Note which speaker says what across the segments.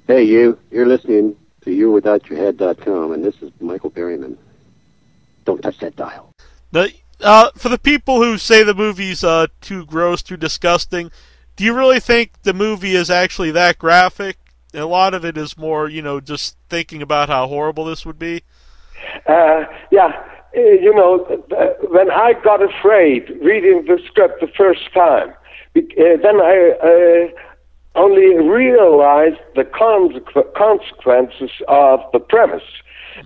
Speaker 1: Hey, you. You're listening to YouWithoutYourHead.com, and this is Michael Berryman. Don't touch that dial.
Speaker 2: For the people who say the movie's too gross, too disgusting, do you really think the movie is actually that graphic? A lot of it is more, just thinking about how horrible this would be.
Speaker 3: Yeah. When I got afraid reading the script the first time, then I only realized the consequences of the premise.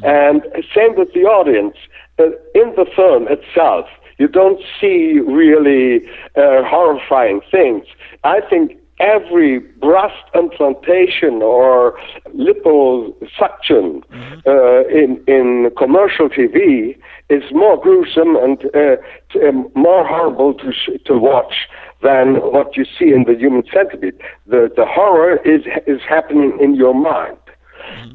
Speaker 3: And same with the audience. In the film itself, you don't see really horrifying things. I think every breast implantation or liposuction in commercial TV is more gruesome and more horrible to watch than what you see in the human centipede. The horror is happening in your mind.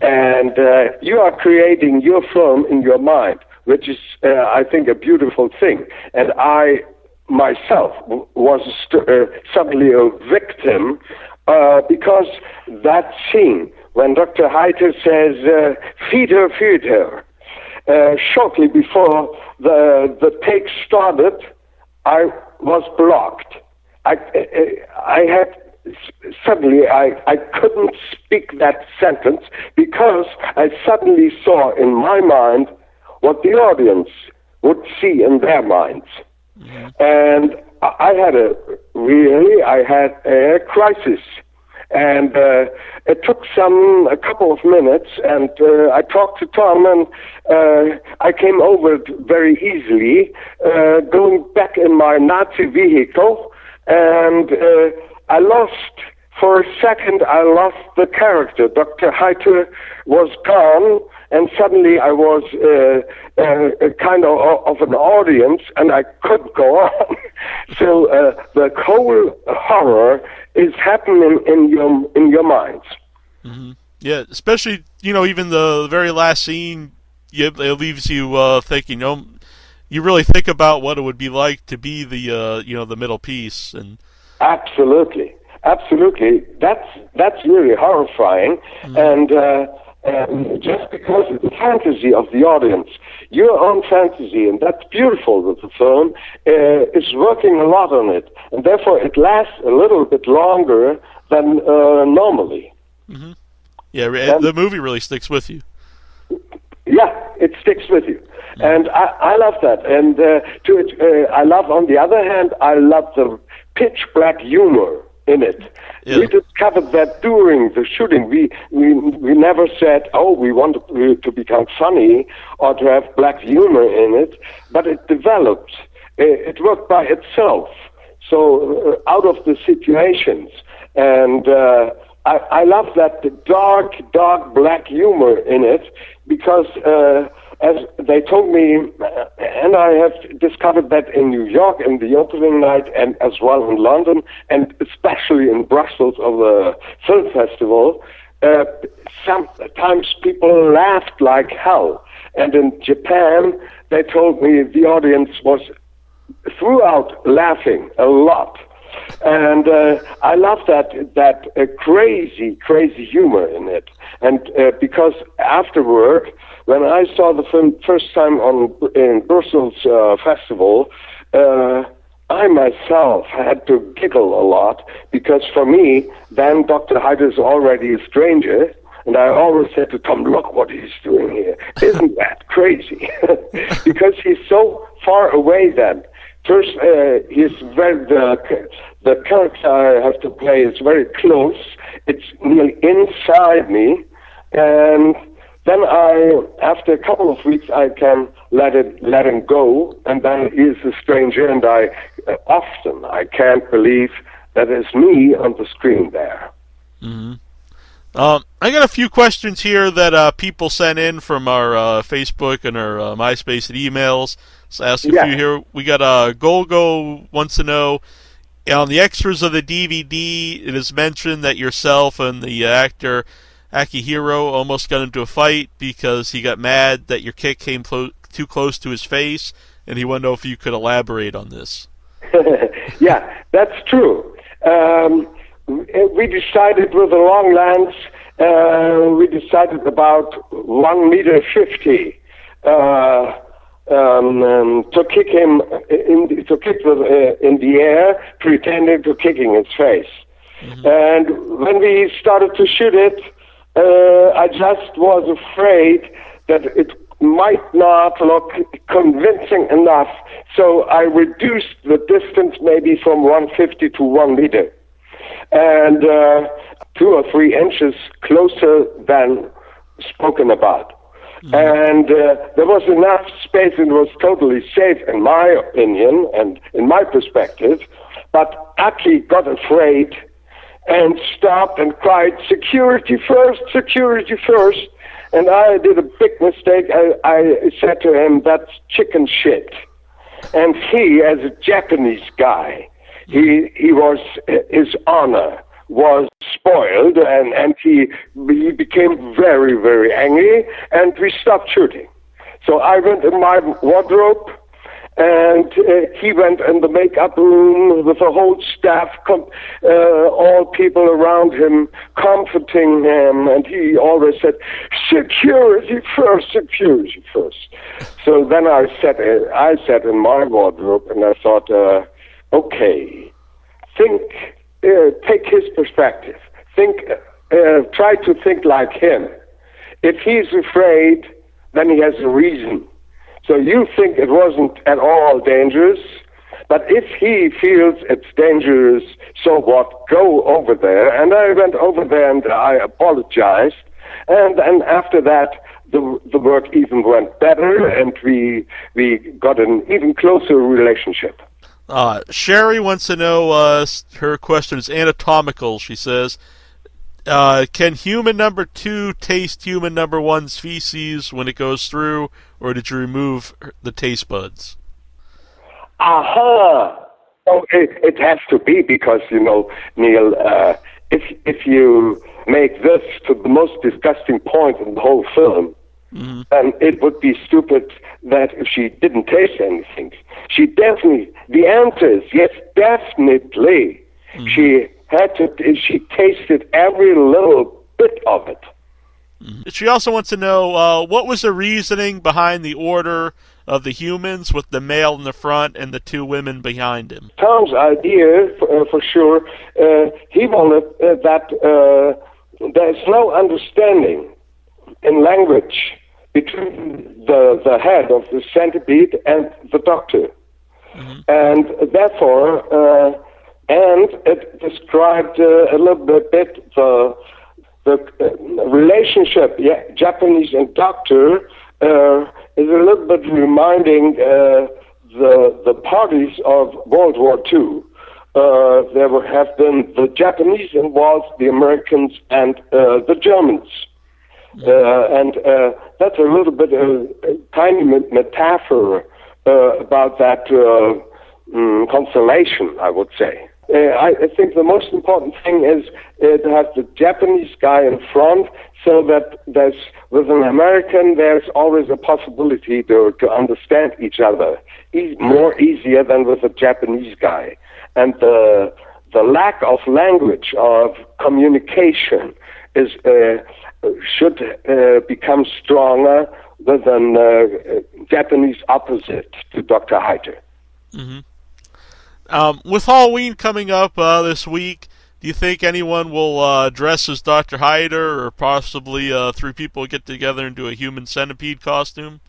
Speaker 3: And you are creating your film in your mind, which is, I think, a beautiful thing. And I myself was suddenly a victim because that scene when Dr. Heiter says, feed her, shortly before the take started, I was blocked. Suddenly I couldn't speak that sentence because I suddenly saw in my mind what the audience would see in their minds. And I had a crisis. And it took a couple of minutes, and I talked to Tom, and I came over it very easily, going back in my Nazi vehicle, and for a second, I lost the character. Dr. Heiter was gone, and suddenly I was kind of an audience, and I couldn't go on. So the whole horror is happening in your minds.
Speaker 2: Mm-hmm. Yeah, especially even the very last scene, it leaves you thinking. You really think about what it would be like to be the middle piece, and
Speaker 3: absolutely. That's really horrifying, and just because it's the fantasy of the audience, your own fantasy, and that's beautiful with the film, is working a lot on it, and therefore it lasts a little bit longer than normally. Mm-hmm.
Speaker 2: Yeah, the movie really sticks with you.
Speaker 3: Yeah, it sticks with you. And I love that. And I love, on the other hand, I love the pitch black humor in it. Yeah. We discovered that during the shooting. We never said, we want to become funny or to have black humor in it, but it developed. It worked by itself. So out of the situations. And I love that the dark black humor in it, because as they told me, and I have discovered that in New York in the opening night, and as well in London, and especially in Brussels of the film festival, sometimes people laughed like hell. And in Japan, they told me the audience was throughout laughing a lot. And I love that crazy humor in it. And because afterward, when I saw the film first time in Brussels festival, I myself had to giggle a lot, because for me, then Dr. Heiter is already a stranger. And I always said to Tom, look what he's doing here. Isn't that crazy? Because he's so far away then. First, he's the character I have to play is very close. It's nearly inside me. And then after a couple of weeks, I can let him go. And then he's a stranger, and I can't believe that it's me on the screen there.
Speaker 2: Mm-hmm. I got a few questions here that people sent in from our Facebook and our MySpace and emails. So ask a few here. We got Golgo wants to know, on the extras of the DVD, it is mentioned that yourself and the actor Akihiro almost got into a fight because he got mad that your kick came too close to his face, and he wanted to know if you could elaborate on this.
Speaker 3: Yeah, that's true. We decided with the long lens we decided about 1 meter 50 to kick him in the air, pretending to kicking his face. Mm-hmm. And when we started to shoot it, I just was afraid that it might not look convincing enough, so I reduced the distance maybe from 150 to 1 meter, and 2 or 3 inches closer than spoken about. Mm-hmm. And there was enough space, and it was totally safe in my opinion and in my perspective, but Aki got afraid and stopped and cried, security first, security first. And I did a big mistake. I said to him, that's chicken shit. And he, as a Japanese guy, he was, his honor was spoiled, and he became very, very angry, and we stopped shooting. So I went in my wardrobe, and he went in the makeup room with the whole staff, all people around him, comforting him, and he always said, security first, security first. So then I sat in my wardrobe, and I thought, okay, take his perspective. Try to think like him. If he's afraid, then he has a reason. So you think it wasn't at all dangerous, but if he feels it's dangerous, so what? Go over there. And I went over there and I apologized. And after that, the work even went better, and we got an even closer relationship.
Speaker 2: Sherry wants to know, her question is anatomical, she says. Can human number 2 taste human number 1's feces when it goes through, or did you remove the taste buds?
Speaker 3: Aha! Oh, it has to be, because, Neil, if you make this to the most disgusting point in the whole film, mm-hmm. then it would be stupid that if she didn't taste anything. The answer is yes, definitely. Mm-hmm. She tasted every little bit of it.
Speaker 2: She also wants to know, what was the reasoning behind the order of the humans with the male in the front and the 2 women behind him?
Speaker 3: Tom's idea, for sure, he wanted that there's no understanding in language between the head of the centipede and the doctor. Mm-hmm. And therefore... and it described a little bit the relationship, Japanese and doctor, is a little bit reminding the parties of World War II. There have been the Japanese involved, the Americans, and the Germans. And that's a little bit a tiny metaphor about that constellation, I would say. I think the most important thing is to have the Japanese guy in front, so that with an American, there's always a possibility to understand each other more easier than with a Japanese guy. And the lack of language, of communication, should become stronger than Japanese opposite to Dr. Heiter.
Speaker 2: Mm-hmm. With Halloween coming up this week, do you think anyone will dress as Dr. Hyder, or possibly 3 people get together and do a human centipede costume?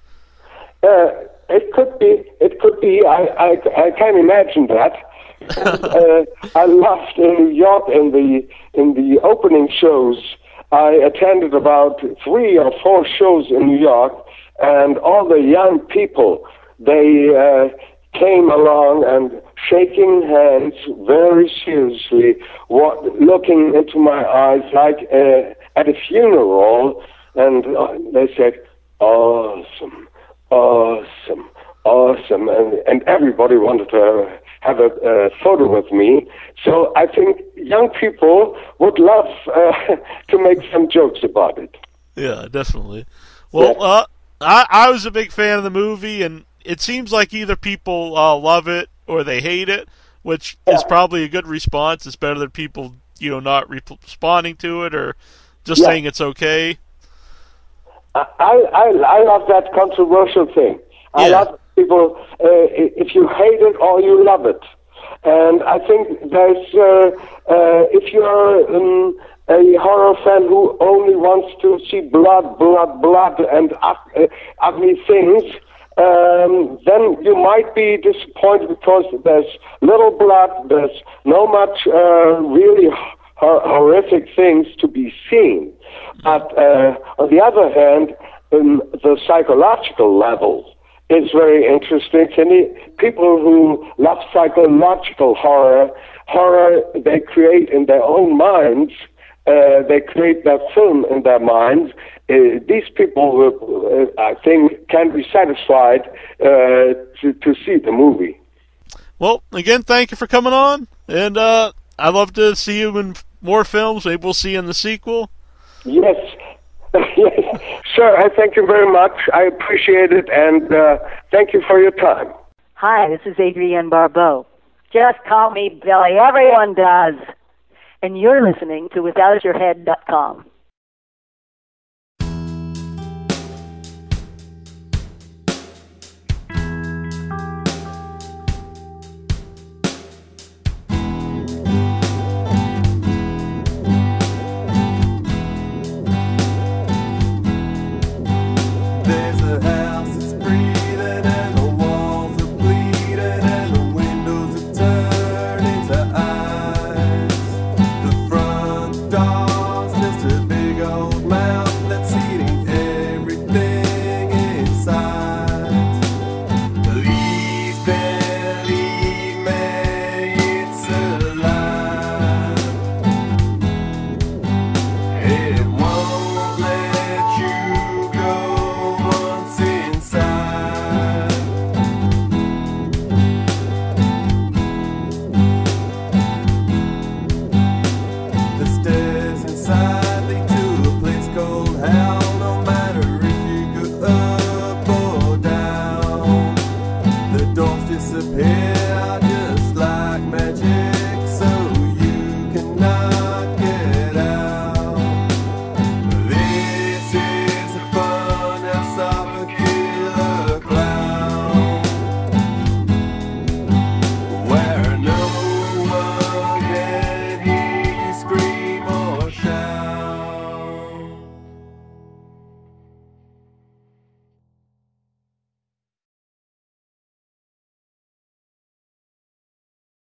Speaker 3: It could be. It could be. I can imagine that. I loved in New York in the opening shows. I attended about 3 or 4 shows in New York, and all the young people, they came along and shaking hands very seriously, looking into my eyes like at a funeral, and they said, awesome, awesome, awesome, and everybody wanted to have a photo with me. So I think young people would love to make some jokes about it.
Speaker 2: Yeah, definitely. Well, I was a big fan of the movie, and it seems like either people love it or they hate it, which is probably a good response. It's better than people, not responding to it or just saying it's okay.
Speaker 3: I love that controversial thing. I love people, if you hate it or you love it. And I think there's, if you're a horror fan who only wants to see blood, and ugly things, then you might be disappointed because there's little blood, there's no much really horrific things to be seen. But on the other hand, the psychological level is very interesting to me. People who love psychological horror they create in their own minds, they create their film in their minds. These people, I think, can be satisfied to see the movie.
Speaker 2: Well, again, thank you for coming on, and I'd love to see you in more films. Maybe we'll see you in the sequel.
Speaker 3: Yes. Yes. Sir, I thank you very much. I appreciate it, and thank you for your time.
Speaker 4: Hi, this is Adrienne Barbeau. Just call me Billy. Everyone does. And you're listening to withoutyourhead.com.
Speaker 5: Door's just a big old man.